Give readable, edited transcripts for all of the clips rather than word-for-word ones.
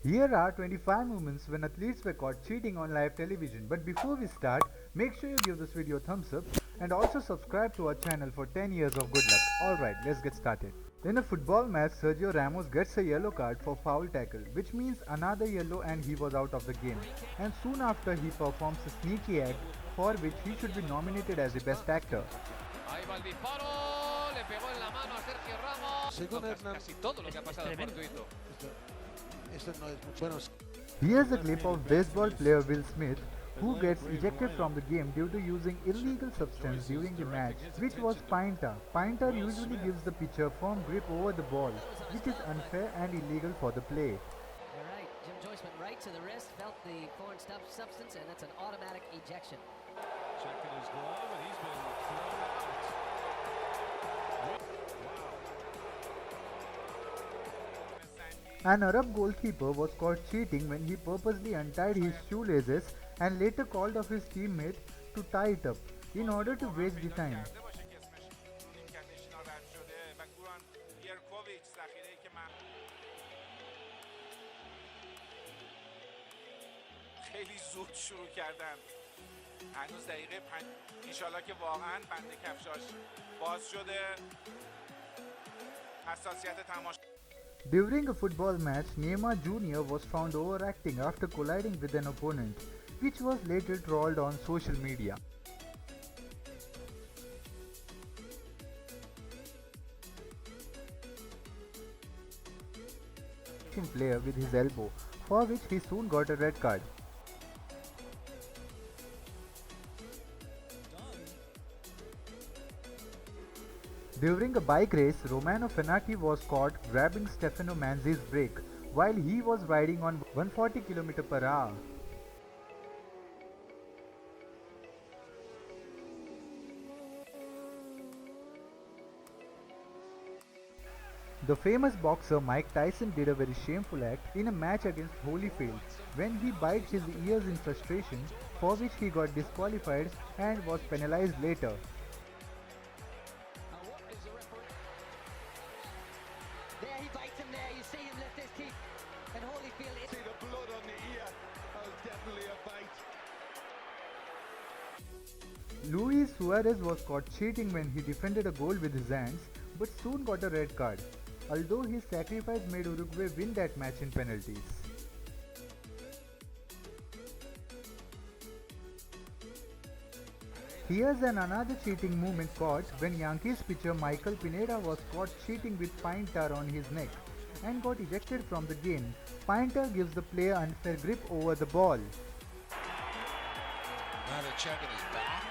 Here are 25 moments when athletes were caught cheating on live television. But before we start, make sure you give this video a thumbs up and also subscribe to our channel for 10 years of good luck. Alright, let's get started. In a football match, Sergio Ramos gets a yellow card for foul tackle, which means another yellow and he was out of the game. And soon after he performs a sneaky act for which he should be nominated as the best actor. Ahí va el disparo, le pegó en la mano a Sergio Ramos. Según No, Hernán, casi todo lo que ha pasado es fortuito. Esto no es mucho. Bueno, Here's a clip of baseball player Will Smith, who gets ejected from the game due to using illegal substance during the match, which was Pinter. Pinter usually gives the pitcher firm grip over the ball, which is unfair and illegal for the play. You're right. Jim Joyce went right to the wrist, felt the foreign substance, and that's an automatic ejection. Checking his glove, and he's been thrown out. An Arab goalkeeper was caught cheating when he purposely untied his shoelaces and later called off his teammate to tie it up in order to waste the time. خیلی زود شروع کردن. هنوز دقیقه 5 انشالله که واقعا بند کفشاش باز شده. حساسیت تماشا. During a football match, Neymar Jr. was found overacting after colliding with an opponent, which was later trolled on social media. Player with his elbow, for which he soon got a red card. During a bike race, Romano Fenati was caught grabbing Stefano Manzi's brake while he was riding on 140 km/h. The famous boxer Mike Tyson did a very shameful act in a match against Holyfield when he bit his ears in frustration, for which he got disqualified and was penalized later. There he bites him there. You see him lift his teeth. And Holyfield is... See the blood on the ear. That was definitely a bite. Luis Suarez was caught cheating when he defended a goal with his hands, but soon got a red card, although his sacrifice made Uruguay win that match in penalties. Here's another cheating moment caught when Yankees pitcher Michael Pineda was caught cheating with pine tar on his neck and got ejected from the game. Pine tar gives the player unfair grip over the ball. now they're checking his back.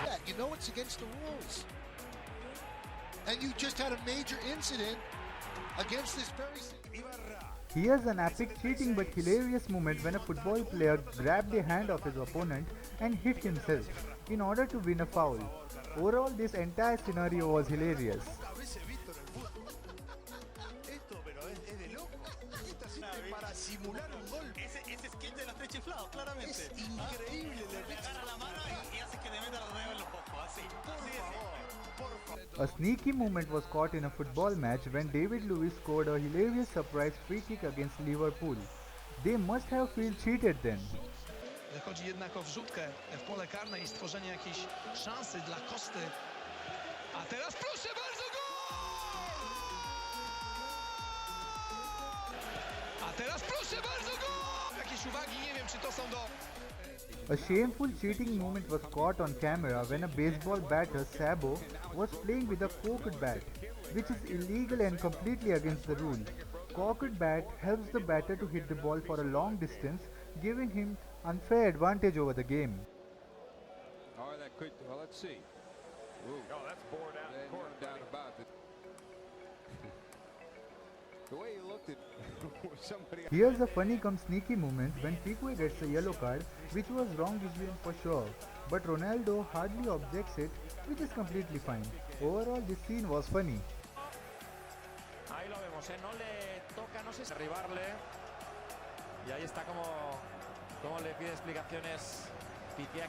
Yeah, you know it's against the rules. And you just had a major incident against this very... Here's an epic cheating but hilarious moment when a football player grabbed the hand of his opponent and hit himself in order to win a foul. Overall, this entire scenario was hilarious. Para simular un gol. Ese skate de los tres chiflados, claramente. Es increíble. Le agarra la mano y hace que le meta los dedos en los ojos, así. A sneaky moment was caught in a football match when David Luiz scored a hilarious surprise free kick against Liverpool. They must have felt cheated then. Chodzi jednak o wrzutkę w pole karne i stworzenie jakiejś szansy dla Kosty. A teraz proszę bardzo, gol! A teraz proszę bardzo, gol! Jakieś uwagi, nie wiem czy to są do... A shameful cheating moment was caught on camera when a baseball batter, Sabo, was playing with a corked bat, which is illegal and completely against the rule. Corked bat helps the batter to hit the ball for a long distance, giving him unfair advantage over the game. All right, that could, well, let's see. Ooh. Oh, that's bored out. No doubt about it. The way he looked at somebody. Here's a funny come sneaky moment when Piqué gets a yellow card, which was wrong decision for sure, but Ronaldo hardly objects it, which is completely fine. Overall, this scene was funny. Ahí lo vemos, no le toca, no sé si derribarle. Y ahí está como le pide explicaciones Piqué.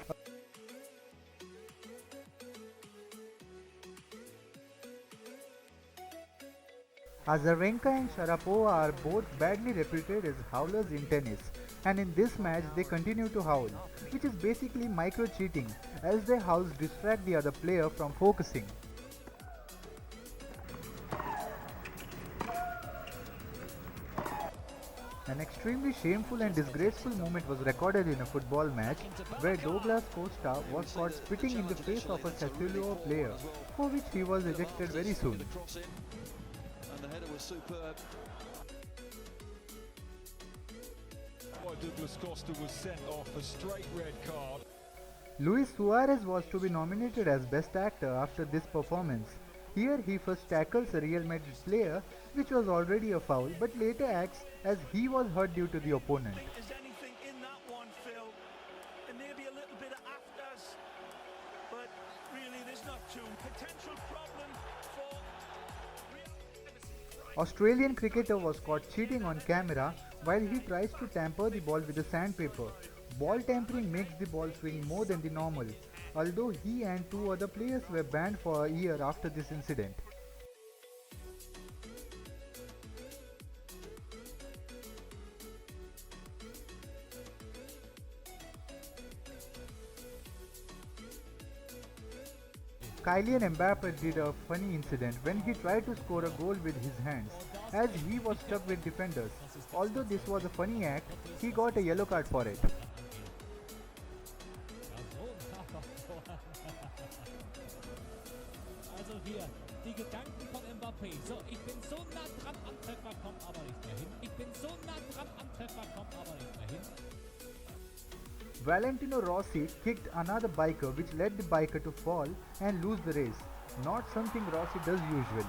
Azarenka and Sharapova are both badly reputed as howlers in tennis, and in this match they continue to howl, which is basically micro-cheating, as their howls distract the other player from focusing. An extremely shameful and disgraceful moment was recorded in a football match where Douglas Costa was caught spitting in the face of a Sassuolo player, for which he was ejected very soon. And the header was superb. Douglas Costa was sent off a straight red card. Luis Suarez was to be nominated as Best Actor after this performance. Here he first tackles a Real Madrid player, which was already a foul, but later acts as he was hurt due to the opponent. Is anything in that one, Phil? And maybe a little bit of afters, but really there's not too potential problem for Australian cricketer was caught cheating on camera while he tries to tamper the ball with a sandpaper. Ball tampering makes the ball swing more than the normal, although he and two other players were banned for a year after this incident. Kylian Mbappe did a funny incident when he tried to score a goal with his hands, as he was stuck with defenders. Although this was a funny act, he got a yellow card for it. Also hier, die Gedanken von Mbappé. So, ich bin so nah dran am Treffer, komm aber nicht mehr hin. Ich bin so nah dran am Treffer, komm aber nicht mehr hin. Valentino Rossi kicked another biker, which led the biker to fall and lose the race. Not something Rossi does usually.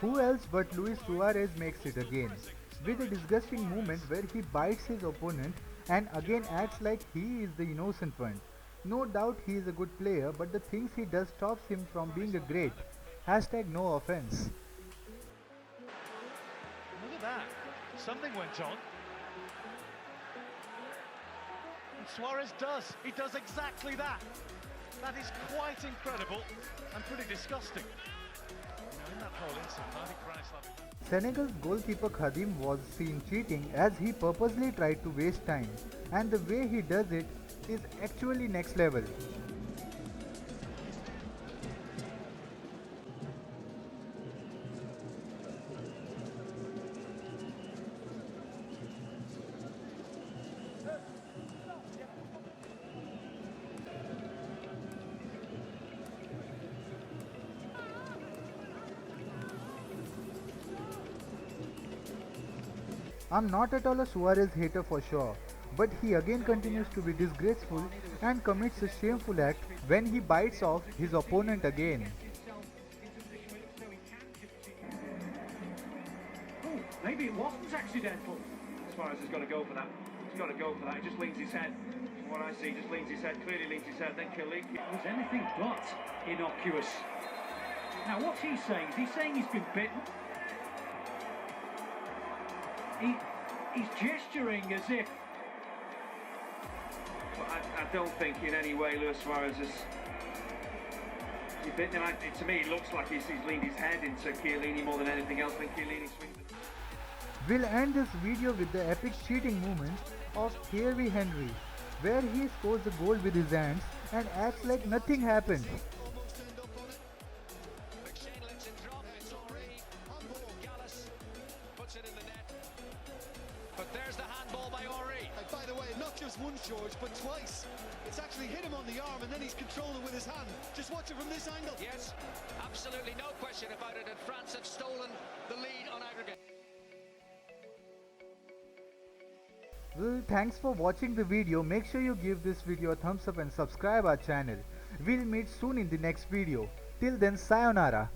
Who else but Luis Suarez makes it again, with a disgusting moment where he bites his opponent and again acts like he is the innocent one. No doubt he is a good player, but the things he does stops him from being a great. Hashtag no offense. Look at that. Something went on. And Suarez does. He does exactly that. That is quite incredible and pretty disgusting. In that whole incident, I think Branislav... Senegal's goalkeeper Khadim was seen cheating as he purposely tried to waste time, and the way he does it is actually next level. I'm not at all a Suarez hater for sure, but he again continues to be disgraceful and commits a shameful act when he bites off his opponent again. Oh, maybe it wasn't accidental. Suarez has got to go for that. He's got to go for that. He just leans his head. From what I see, he just leans his head, clearly leans his head, then Chiellini. It was anything but innocuous. Now, what's he saying? Is he saying he's been bitten? He's gesturing as if... But I don't think in any way Luis Suarez has... To me, it looks like he's leaned his head into Chiellini more than anything else. Then Chiellini swings it. We'll end this video with the epic cheating moment of Thierry Henry, where he scores a goal with his hands and acts like nothing happened. But there's the handball by Henry. And by the way, not just once, George, but twice. It's actually hit him on the arm and then he's controlled it with his hand. Just watch it from this angle. Yes, absolutely no question about it, and France have stolen the lead on aggregate. Well, thanks for watching the video. Make sure you give this video a thumbs up and subscribe our channel. We'll meet soon in the next video. Till then, sayonara.